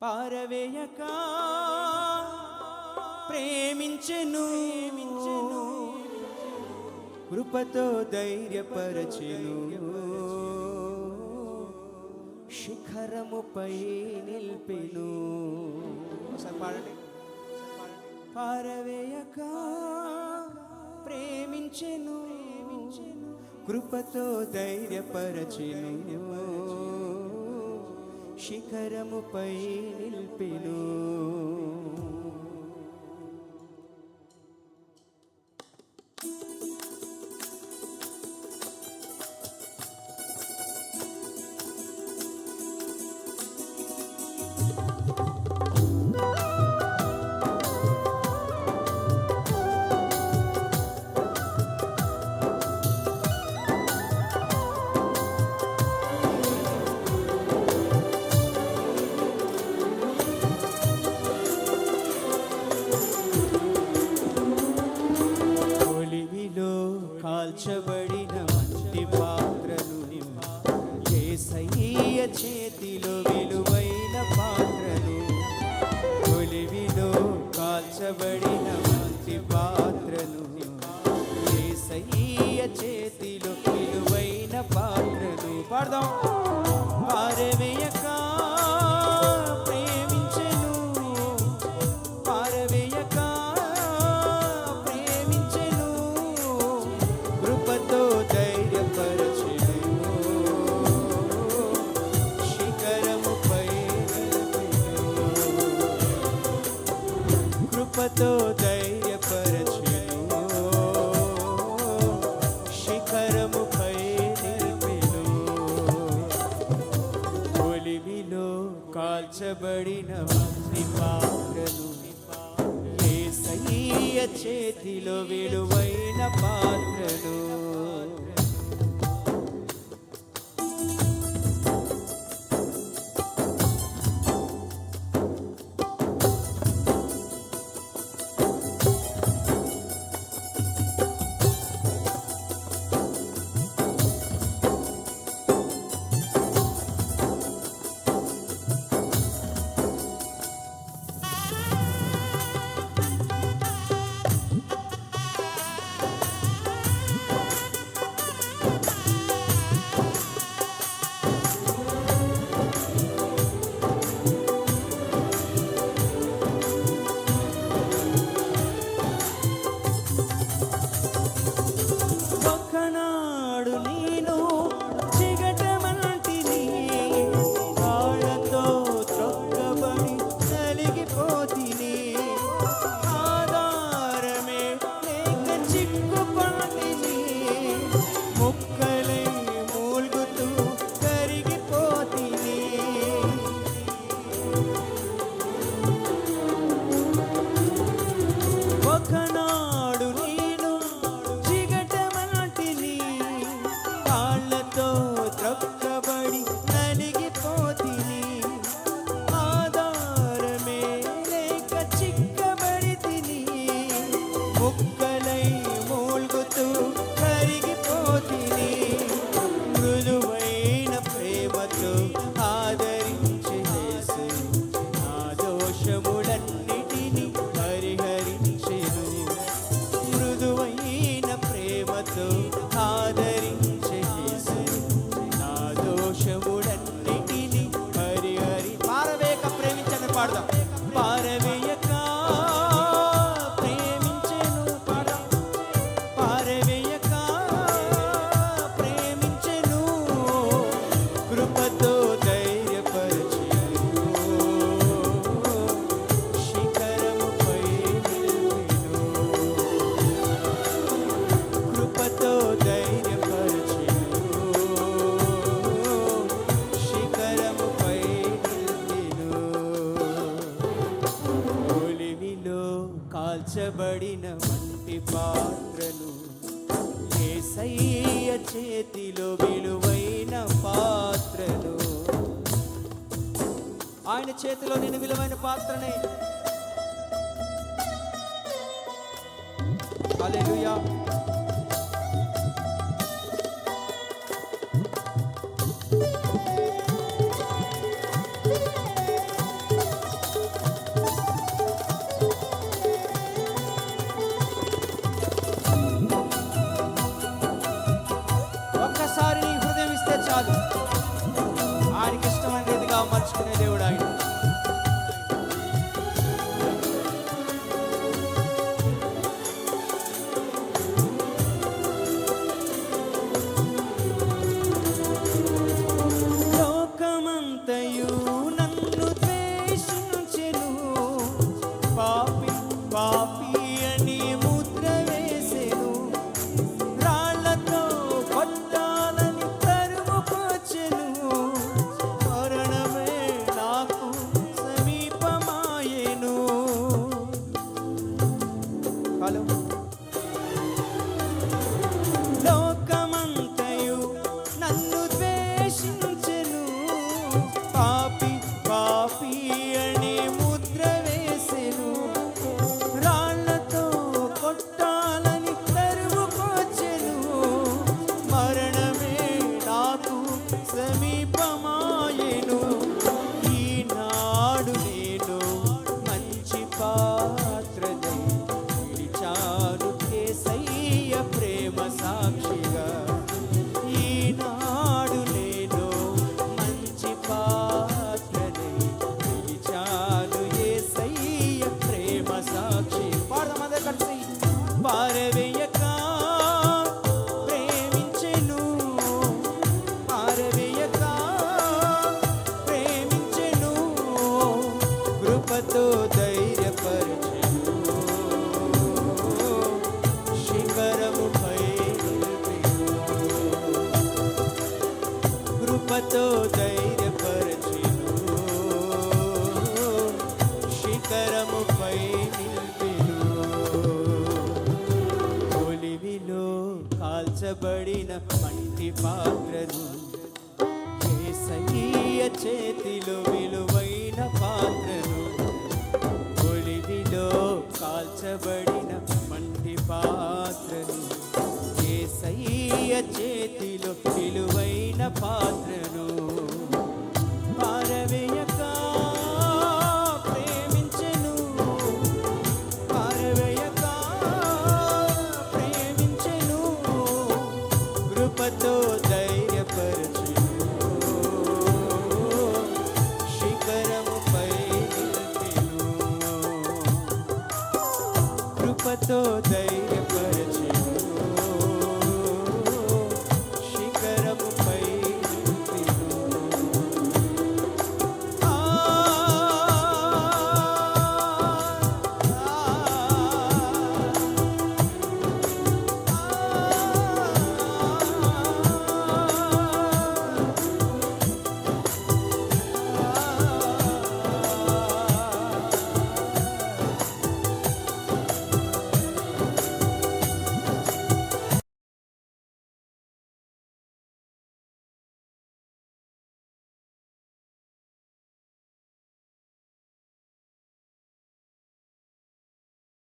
పారవేయక ప్రేమించెను, కృపతో ధైర్యపరచెను, శిఖరముపై నిల్పెను. ఒకసారి పాడండి. పారవేయక ప్రేమించెను, కృపతో ధైర్యపరచెను, శిఖరముపై నిల్పెను. కాల్చబడిన మట్టి పాత్రను యేసయ్య చేతిలో విలువైన పాత్రను, ఒలివిలో కాల్చబడిన మట్టి పాత్రను యేసయ్య చేతిలో విలువైన పాత్రను. పాడదాం. పారవేయక ప్రేమించెను, పారవేయక కృపతో ధైర్యపరచెను, శిఖరముపై నిల్పెను. కృపతో ధైర్యపరచెను, శిఖరముపై నిల్పెను. ఒలివిలో కాల్చబడిన మట్టి పాత్రను యేసయ్య చేతిలో విలువైన పాత్రను. మృదువైన ప్రేమతో ఆదరించే యేసు నా దోషములన్నిటినీ పరిహరించెను. మృదువైన ప్రేమతో ఆదరించే యేసు నా దోషములన్నిటినీ పారవేయక ప్రేమించని పాడదాం. పారవేయక కాల్చబడిన మట్టి పాత్రను యేసయ్య చేతిలో విలువైన పాత్రను. ఆయన చేతిలో నేను విలువైన పాత్రనే. హల్లెలూయా. మర్చుకునే దేవుడు ఆయన. లోకమంతయు నన్ను ద్వేషించెను, పాపి పాపి అని ముద్ర వేసెను, రాళ్లతో కొట్టాలని తరుముకొచ్చెను, మరణమే నాకు సమీపమాయెను. హలో. లోకమంతయు నన్ను ద్వేషించెను, పాపి పాపి అని ముద్ర వేసెను, రాళ్లతో కొట్టాలని తరుముకొచ్చెను, మరణమే నాకు సమీపమాయెను. ఈనాడు నేను మంచి పాత్రనై నిలిచాను యేసయ్య ప్రేమ సాక్షిగా. ఈనాడు నేను మంచి పాత్రనై నిలిచాను యేసయ్య ప్రేమ సాక్షి. పాడదాం అందరూ కలిసి. పారవేయక ప్రేమించెను, పారవేయక ప్రేమించెను, కృపతో ధైర్యపరచెను, శిఖరముపై నిలిపెను, కృపతో ధైర్యపరచెను, శిఖరముపై నిలిపెను. ఒలివిలో కాల్చబడిన మంటి పాత్రను, యేసయ్య చేతిలో విలువైన పాత్రను, ఒలివిలో కాల్చబడిన మంటి పాత్రను, యేసయ్య చేతిలో విలువైన పాత్రను, పారవేయక ప్రేమించెను, పారవేయక ప్రేమించెను, కృపతో ధైర్యపరచెను, శిఖరముపై నిలిపెను, కృపతో ధైర్యపరచెను,